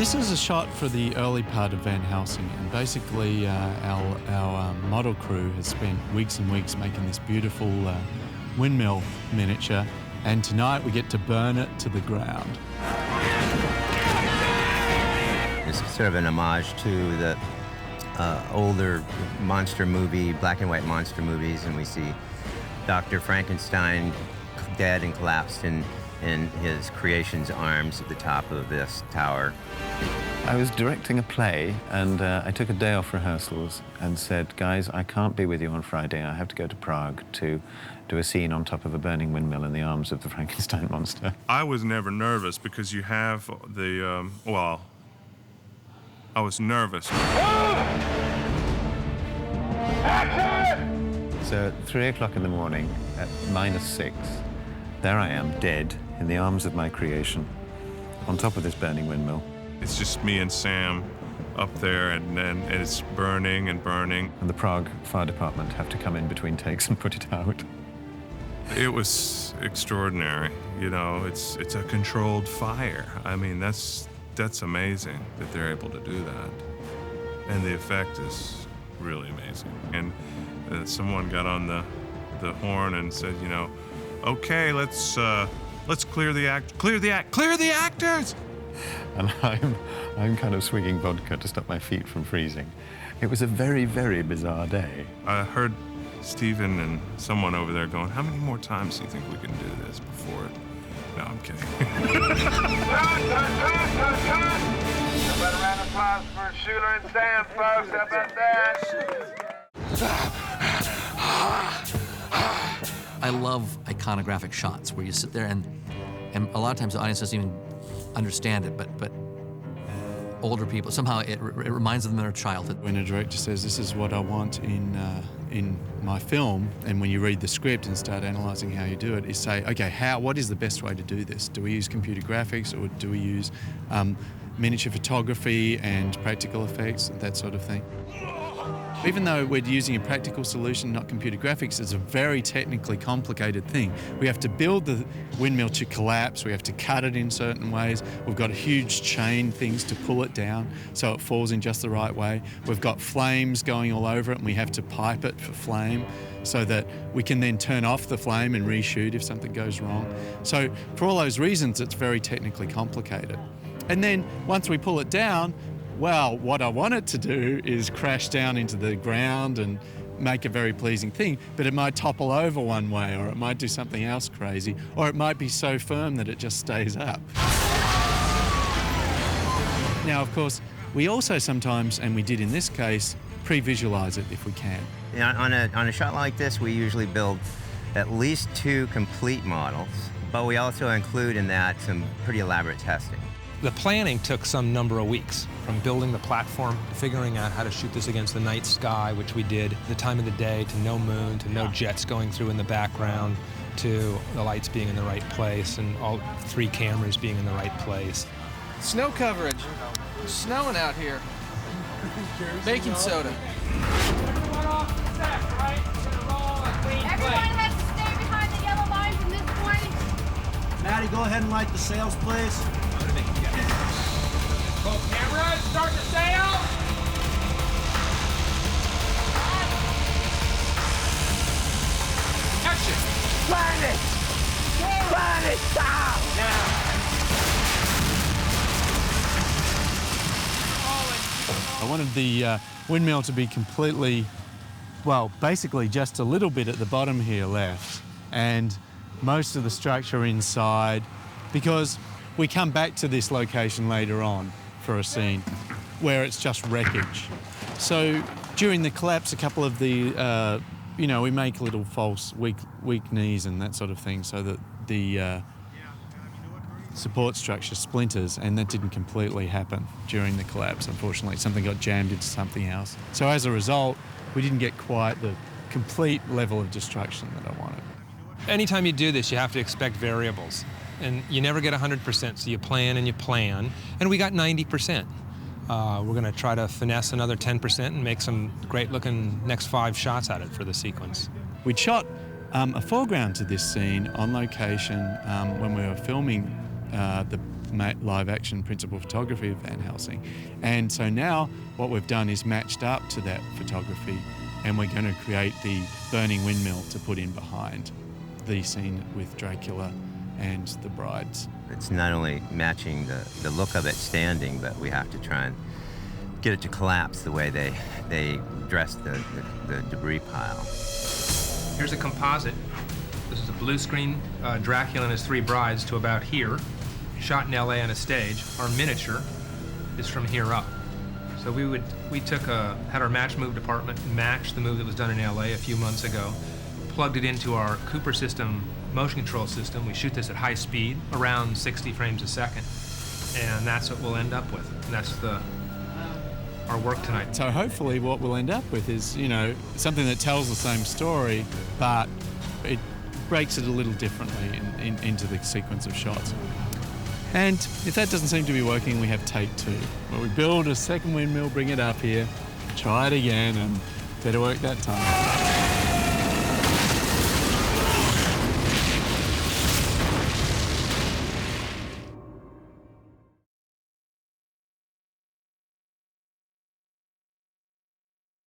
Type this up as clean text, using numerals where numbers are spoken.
This is a shot for the early part of Van Helsing, and basically our model crew has spent weeks and weeks making this beautiful windmill miniature, and tonight we get to burn it to the ground. It's sort of an homage to the older monster movie, black and white monster movies, and we see Dr. Frankenstein dead and collapsed in his creation's arms at the top of this tower. I was directing a play, and I took a day off rehearsals and said, guys, I can't be with you on Friday. I have to go to Prague to do a scene on top of a burning windmill in the arms of the Frankenstein monster. I was never nervous because you have the, well, I was nervous. So at 3 o'clock in the morning, at -6, there I am, dead, in the arms of my creation, on top of this burning windmill. It's just me and Sam up there, and then it's burning and burning. And the Prague Fire Department have to come in between takes and put it out. It was extraordinary. You know, it's a controlled fire. I mean, that's amazing that they're able to do that. And the effect is really amazing. And someone got on the horn and said, you know, okay, let's clear the actors! And I'm kind of swigging vodka to stop my feet from freezing. It was a very, very bizarre day. I heard Stephen and someone over there going, how many more times do you think we can do this before it? No, I'm kidding. A round of applause for Schuler and Sam, folks. How about that? I love iconographic shots where you sit there and a lot of times the audience doesn't even understand it, but older people, somehow it reminds them of their childhood. When a director says, this is what I want in my film, and when you read the script and start analysing how you do it, is say, okay, what is the best way to do this? Do we use computer graphics, or do we use miniature photography and practical effects, that sort of thing? Even though we're using a practical solution, not computer graphics, it's a very technically complicated thing. We have to build the windmill to collapse, we have to cut it in certain ways, we've got huge chain things to pull it down so it falls in just the right way. We've got flames going all over it, and we have to pipe it for flame so that we can then turn off the flame and reshoot if something goes wrong. So for all those reasons, it's very technically complicated. And then once we pull it down, well, what I want it to do is crash down into the ground and make a very pleasing thing, but it might topple over one way, or it might do something else crazy, or it might be so firm that it just stays up. Now, of course, we also sometimes, and we did in this case, pre-visualize it if we can. On a shot like this, we usually build at least 2 complete models, but we also include in that some pretty elaborate testing. The planning took some number of weeks, from building the platform, to figuring out how to shoot this against the night sky, which we did, the time of the day, to no moon, to no jets going through in the background, to the lights being in the right place, and all 3 cameras being in the right place. Snow coverage. It's snowing out here. Baking soda. Everyone has to stay behind the yellow line from this point. Maddie, go ahead and light the sails, please. Go cameras, start the sail. Action. Burn it! Burn it down! Now. I wanted the windmill to be completely, well, basically just a little bit at the bottom here left, and most of the structure inside, because we come back to this location later on for a scene where it's just wreckage. So during the collapse, a couple of the, we make little false weak knees and that sort of thing so that the support structure splinters, and that didn't completely happen during the collapse, unfortunately. Something got jammed into something else. So as a result, we didn't get quite the complete level of destruction that I wanted. Anytime you do this, you have to expect variables. And you never get 100%, so you plan and you plan. And we got 90%. We're going to try to finesse another 10% and make some great-looking next 5 shots at it for the sequence. We'd shot a foreground to this scene on location when we were filming the live action principal photography of Van Helsing. And so now what we've done is matched up to that photography, and we're going to create the burning windmill to put in behind the scene with Dracula and the brides. It's not only matching the look of it standing, but we have to try and get it to collapse the way they dressed the debris pile. Here's a composite. This is a blue screen Dracula and his 3 brides to about here, shot in LA on a stage. Our miniature is from here up. So we had our match move department match the move that was done in LA a few months ago, plugged it into our Cooper system motion control system. We shoot this at high speed, around 60 frames a second, and that's what we'll end up with. And that's our work tonight. So hopefully what we'll end up with is, something that tells the same story, but it breaks it a little differently into the sequence of shots. And if that doesn't seem to be working, we have take 2, where we build a second windmill, bring it up here, try it again, and better work that time.